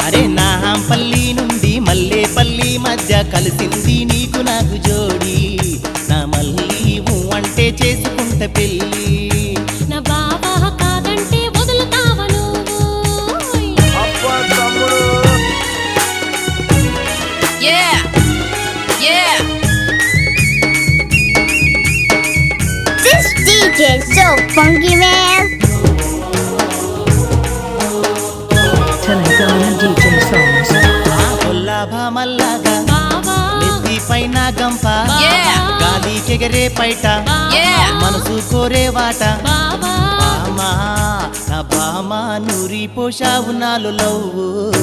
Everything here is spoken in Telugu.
అరే నా పల్లి నుండి మల్లేపల్లి మధ్య కలిసింది నీకు నాకు జోడి నా మల్లి అంటే చేసుకుంట పెళ్ళి నా బావా కాదంటే వదులుతావా నువ్వు అబ్బా తమ్ముడు This DJ is so funky, man. Telegana DJ songs. ఆ కొల్లాభా మల్లాగా బావా నెత్తి పైన గంప గాలికెగరే పైట మనసు కోరే వాట బావా బామా నా బామా నూరి పోషావు నాలు లవ్వు